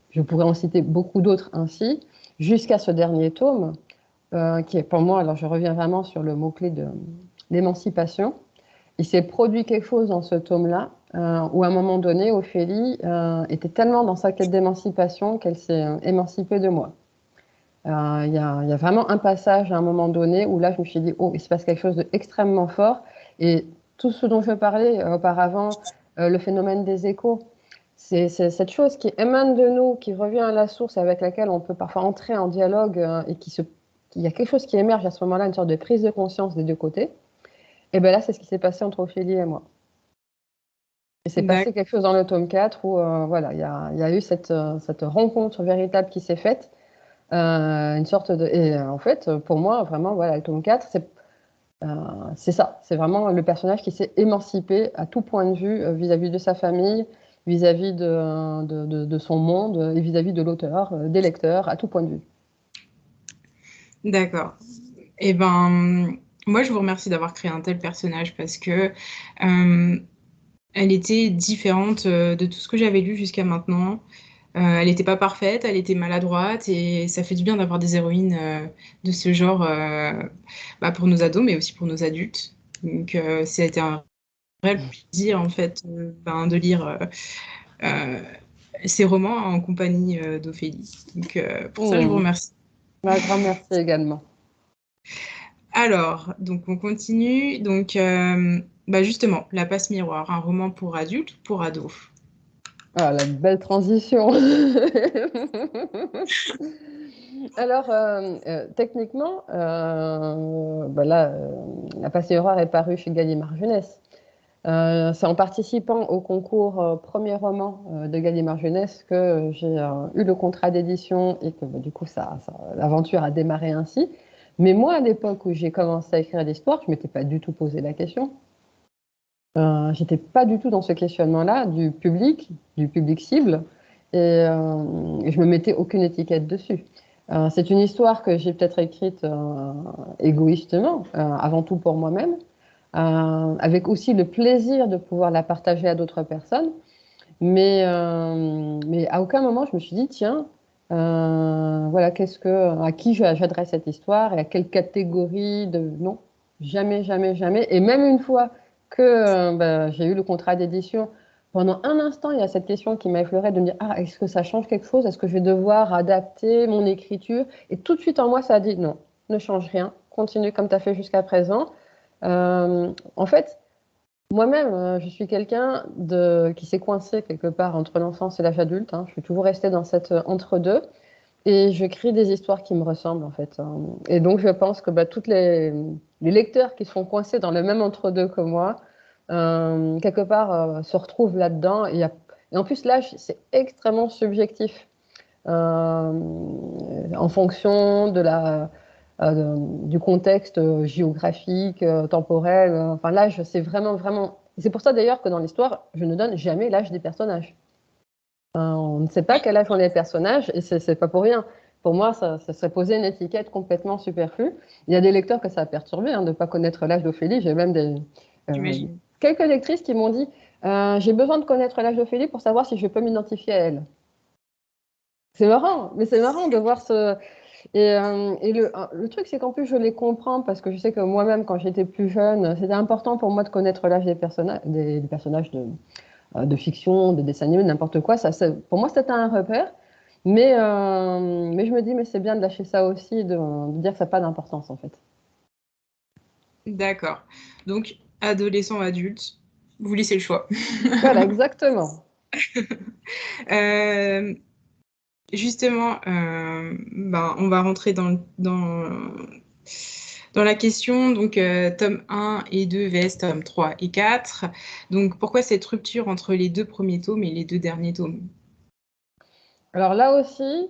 Je pourrais en citer beaucoup d'autres ainsi, jusqu'à ce dernier tome, qui est pour moi, alors je reviens vraiment sur le mot-clé de l'émancipation. Il s'est produit quelque chose dans ce tome-là, où à un moment donné, Ophélie était tellement dans sa quête d'émancipation qu'elle s'est émancipée de moi. Il y a vraiment un passage à un moment donné où là, je me suis dit, oh, il se passe quelque chose d'extrêmement fort. Et tout ce dont je parlais auparavant, le phénomène des échos, c'est cette chose qui émane de nous, qui revient à la source, avec laquelle on peut parfois entrer en dialogue il y a quelque chose qui émerge à ce moment-là, une sorte de prise de conscience des deux côtés. Et bien là, c'est ce qui s'est passé entre Ophélie et moi. Et c'est passé quelque chose dans le tome 4 où voilà, il y a eu cette rencontre véritable qui s'est faite. Une sorte de. Et en fait, pour moi, vraiment, voilà, le tome 4, c'est ça. C'est vraiment le personnage qui s'est émancipé à tout point de vue vis-à-vis de sa famille, vis-à-vis de son monde et vis-à-vis de l'auteur, des lecteurs, à tout point de vue. D'accord. Eh ben, moi, je vous remercie d'avoir créé un tel personnage parce que elle était différente de tout ce que j'avais lu jusqu'à maintenant. Elle n'était pas parfaite, elle était maladroite et ça fait du bien d'avoir des héroïnes de ce genre pour nos ados, mais aussi pour nos adultes. Donc, ça a été un réel plaisir en fait de lire ces romans en compagnie d'Ophélie. Donc, pour ça, je vous remercie. Un grand merci également. Alors, donc on continue. Donc, justement, La Passe Miroir, un roman pour adultes ou pour ados? Ah, la belle transition. Alors, techniquement, là, La Passe Miroir est parue chez Gallimard Jeunesse. C'est en participant au concours premier roman de Gallimard Jeunesse que j'ai eu le contrat d'édition et que du coup, l'aventure a démarré ainsi. Mais moi, à l'époque où j'ai commencé à écrire l'histoire, je ne m'étais pas du tout posé la question. J'étais pas du tout dans ce questionnement-là du public cible. et je me mettais aucune étiquette dessus. C'est une histoire que j'ai peut-être écrite égoïstement, avant tout pour moi-même, avec aussi le plaisir de pouvoir la partager à d'autres personnes. Mais à aucun moment je me suis dit, tiens, voilà, à qui j'adresse cette histoire et à quelle catégorie de... Non, jamais, jamais, jamais. Et même une fois que j'ai eu le contrat d'édition, pendant un instant, il y a cette question qui m'a effleurée de me dire, ah, est-ce que ça change quelque chose? Est-ce que je vais devoir adapter mon écriture? Et tout de suite en moi, ça a dit, non, ne change rien, continue comme tu as fait jusqu'à présent. En fait, moi-même, je suis quelqu'un qui s'est coincé quelque part entre l'enfance et l'âge adulte, hein. Je suis toujours restée dans cette entre-deux. Et je crée des histoires qui me ressemblent, en fait, hein. Et donc, je pense que tous les lecteurs qui sont coincés dans le même entre-deux que moi, quelque part, se retrouvent là-dedans. Et en plus, l'âge, c'est extrêmement subjectif. En fonction du contexte géographique, temporel. Enfin, l'âge, c'est vraiment, vraiment. C'est pour ça d'ailleurs que dans l'histoire, je ne donne jamais l'âge des personnages. On ne sait pas quel âge ont les personnages et c'est pas pour rien. Pour moi, ça serait poser une étiquette complètement superflue. Il y a des lecteurs que ça a perturbé, hein, de ne pas connaître l'âge d'Ophélie. J'ai même euh, j'imagine. quelques lectrices qui m'ont dit j'ai besoin de connaître l'âge d'Ophélie pour savoir si je peux m'identifier à elle. C'est marrant, mais c'est marrant de voir ce. Et le truc, c'est qu'en plus, je les comprends parce que je sais que moi-même, quand j'étais plus jeune, c'était important pour moi de connaître l'âge des personnages de fiction, de dessins animés, n'importe quoi. Pour moi, c'était un repère. Mais je me dis, mais c'est bien de lâcher ça aussi, de dire que ça n'a pas d'importance, en fait. D'accord. Donc, adolescent, adulte, vous laissez le choix. Voilà, exactement. Euh, Justement, on va rentrer dans la question. Donc, tome 1 et 2 vs tome 3 et 4. Donc, pourquoi cette rupture entre les deux premiers tomes et les deux derniers tomes? Alors là aussi,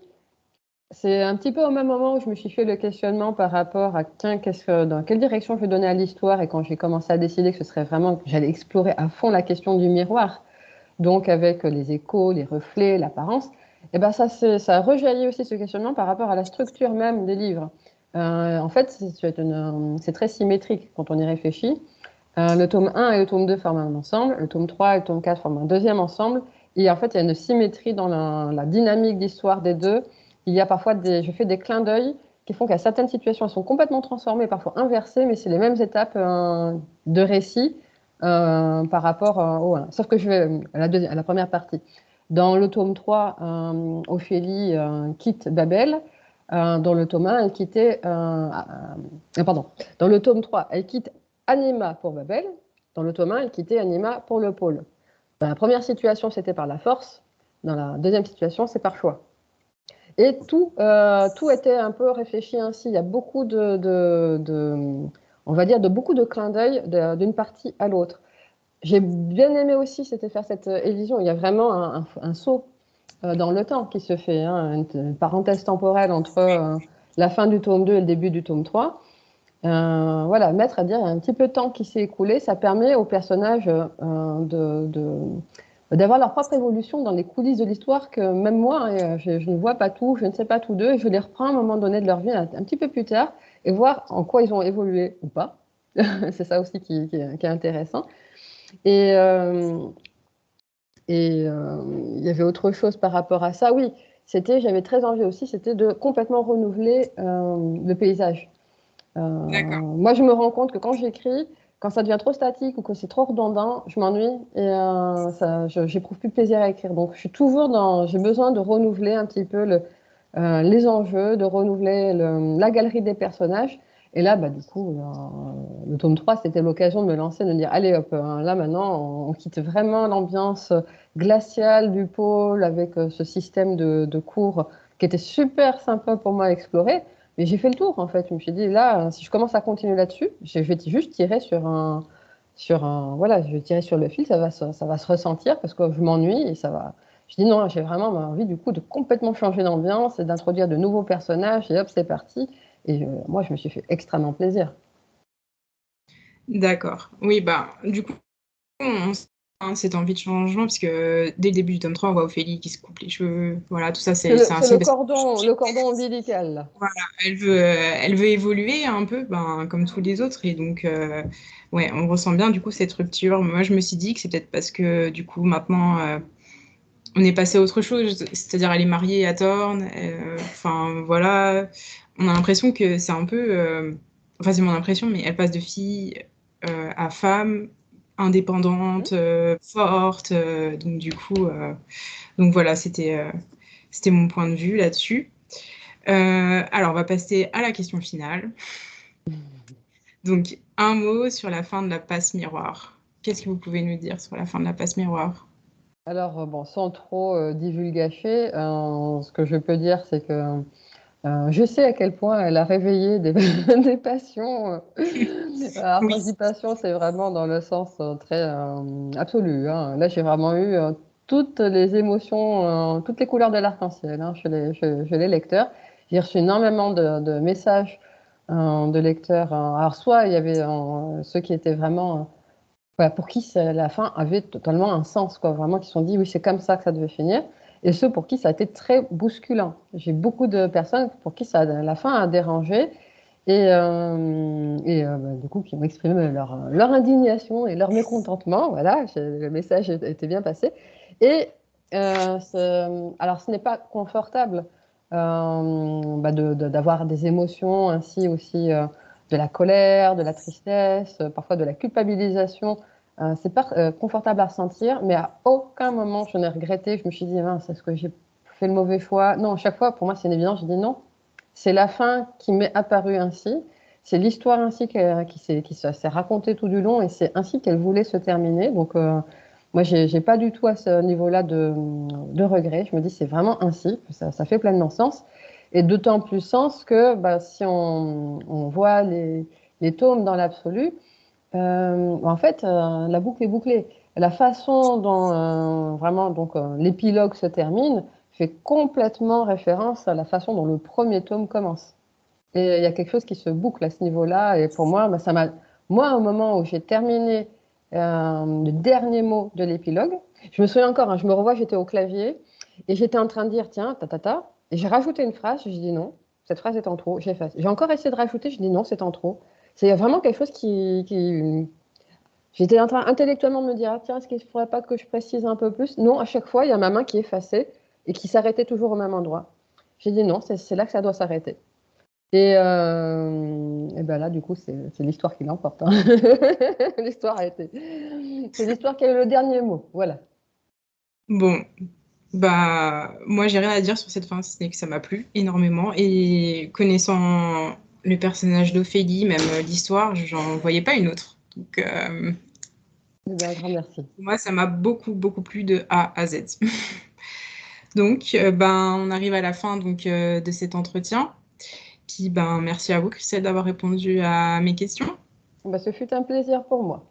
c'est un petit peu au même moment où je me suis fait le questionnement par rapport à tiens, dans quelle direction je vais donner à l'histoire et quand j'ai commencé à décider que ce serait vraiment que j'allais explorer à fond la question du miroir, donc avec les échos, les reflets, l'apparence, et ben ça a rejailli aussi ce questionnement par rapport à la structure même des livres. En fait, c'est très symétrique quand on y réfléchit. Le tome 1 et le tome 2 forment un ensemble, le tome 3 et le tome 4 forment un deuxième ensemble. Et en fait, il y a une symétrie dans la dynamique d'histoire des deux. Il y a parfois je fais des clins d'œil qui font qu'à certaines situations, elles sont complètement transformées, parfois inversées, mais c'est les mêmes étapes de récit par rapport au 1. Sauf que je vais à la première partie. Dans le tome 3, Ophélie quitte Babel. Dans le tome 1, elle quittait. Pardon. Dans le tome 3, elle quitte Anima pour Babel. Dans le tome 1, elle quittait Anima pour le pôle. Dans la première situation, c'était par la force. Dans la deuxième situation, c'est par choix. Et tout était un peu réfléchi ainsi. Il y a beaucoup on va dire, de beaucoup de clins d'œil d'une partie à l'autre. J'ai bien aimé aussi, c'était faire cette édition. Il y a vraiment un saut dans le temps qui se fait, hein, une parenthèse temporelle entre la fin du tome 2 et le début du tome 3. Voilà, mettre à dire, il y a un petit peu de temps qui s'est écoulé, ça permet aux personnages d'avoir leur propre évolution dans les coulisses de l'histoire que même moi, hein, je ne vois pas tout, je ne sais pas tout d'eux, et je les reprends à un moment donné de leur vie, un petit peu plus tard, et voir en quoi ils ont évolué ou pas. C'est ça aussi qui est intéressant. Et, euh, il y avait autre chose par rapport à ça. Oui, j'avais très envie aussi, c'était de complètement renouveler le paysage. D'accord. Moi, je me rends compte que quand j'écris, quand ça devient trop statique ou que c'est trop redondant, je m'ennuie et j'éprouve plus de plaisir à écrire. Donc, j'ai besoin de renouveler un petit peu les enjeux, de renouveler la galerie des personnages. Et là, du coup, le tome 3, c'était l'occasion de me lancer, de me dire, allez hop, là maintenant, on quitte vraiment l'ambiance glaciale du pôle avec ce système de cours qui était super sympa pour moi à explorer. Mais j'ai fait le tour, en fait. Je me suis dit, là, si je commence à continuer là-dessus, je vais juste tirer voilà, je vais tirer sur le fil, ça va se ressentir parce que je m'ennuie et ça va. Je dis non, j'ai vraiment envie, du coup, de complètement changer d'ambiance et d'introduire de nouveaux personnages et hop, c'est parti. Et moi, je me suis fait extrêmement plaisir. D'accord. Oui, du coup, on cette envie de changement, parce que dès le début du tome 3, on voit Ophélie qui se coupe les cheveux. Voilà, tout ça, c'est un C'est signe. le cordon ombilical, là. Voilà, elle veut évoluer un peu, ben, comme tous les autres. Et donc, ouais, on ressent bien, du coup, cette rupture. Moi, je me suis dit que c'est peut-être parce que, du coup, maintenant, on est passé à autre chose. C'est-à-dire, elle est mariée à Thorne. Enfin, voilà. On a l'impression que c'est un peu. Enfin, c'est mon impression, mais elle passe de fille à femme, indépendante, forte. Donc, du coup, donc voilà, c'était mon point de vue là-dessus. Alors, on va passer à la question finale. Donc, un mot sur la fin de la passe miroir. Qu'est-ce que vous pouvez nous dire sur la fin de la passe miroir? Alors, bon, sans trop divulgacher, ce que je peux dire, c'est que je sais à quel point elle a réveillé des, des passions. Alors, Oui, quand je dis passion, c'est vraiment dans le sens très absolu, hein. Là, j'ai vraiment eu toutes les émotions, toutes les couleurs de l'arc-en-ciel, hein, chez les lecteurs. J'ai reçu énormément de messages de lecteurs. Alors, soit il y avait ceux qui étaient vraiment voilà, pour qui la fin avait totalement un sens, quoi, vraiment qui se sont dit oui, c'est comme ça que ça devait finir, et ceux pour qui ça a été très bousculant. J'ai beaucoup de personnes pour qui la fin a dérangé, et du coup qui ont exprimé leur indignation et leur mécontentement. Voilà, le message était bien passé. Et alors ce n'est pas confortable d'avoir des émotions ainsi aussi. De la colère, de la tristesse, parfois de la culpabilisation. C'est pas confortable à ressentir, mais à aucun moment je n'ai regretté. Je me suis dit, mince, est-ce que j'ai fait le mauvais choix? Non, à chaque fois, pour moi, c'est une évidence. Je dis non. C'est la fin qui m'est apparue ainsi. C'est l'histoire ainsi qui s'est racontée tout du long, et c'est ainsi qu'elle voulait se terminer. Donc, moi, j'ai pas du tout à ce niveau-là de regret. Je me dis, c'est vraiment ainsi. Ça fait pleinement sens. Et d'autant plus sens que bah, si on voit les tomes dans l'absolu, en fait, la boucle est bouclée. La façon dont vraiment donc l'épilogue se termine fait complètement référence à la façon dont le premier tome commence. Et il y a quelque chose qui se boucle à ce niveau-là. Et pour moi, bah, moi, au moment où j'ai terminé le dernier mot de l'épilogue, je me souviens encore, hein, je me revois, j'étais au clavier et j'étais en train de dire, tiens, ta, ta, ta. Et j'ai rajouté une phrase, j'ai dit non, cette phrase est en trop, j'efface. J'ai encore essayé de rajouter, je dis non, c'est en trop. C'est vraiment quelque chose J'étais en train intellectuellement de me dire, ah, tiens, est-ce qu'il ne faudrait pas que je précise un peu plus? Non, à chaque fois, il y a ma main qui effaçait et qui s'arrêtait toujours au même endroit. J'ai dit non, c'est là que ça doit s'arrêter. Et ben là, du coup, c'est l'histoire qui l'emporte, hein. L'histoire a été. C'est l'histoire qui a eu le dernier mot. Voilà. Bon, bah, moi, j'ai rien à dire sur cette fin, si ce n'est que ça m'a plu énormément. Et connaissant le personnage d'Ophélie, même l'histoire, j'en voyais pas une autre. Donc, Eh bien, un grand merci. pour moi, ça m'a beaucoup, beaucoup plu de A à Z. Donc, ben, on arrive à la fin donc, de cet entretien. Puis, ben, merci à vous, Christelle, d'avoir répondu à mes questions. Ben, ce fut un plaisir pour moi.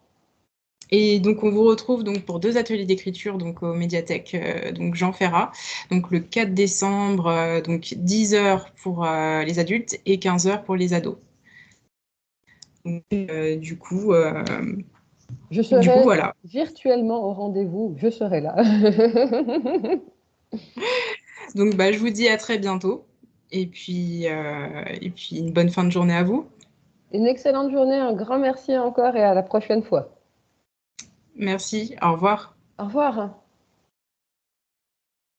Et donc, on vous retrouve donc pour 2 ateliers d'écriture donc aux médiathèques donc Jean Ferrat, donc le 4 décembre, donc 10 heures pour les adultes et 15 heures pour les ados. Donc, Je du coup, serai voilà. virtuellement au rendez-vous. Je serai là. Donc, bah, je vous dis à très bientôt. Et puis une bonne fin de journée à vous. Une excellente journée. Un grand merci encore et à la prochaine fois. Merci. Au revoir. Au revoir.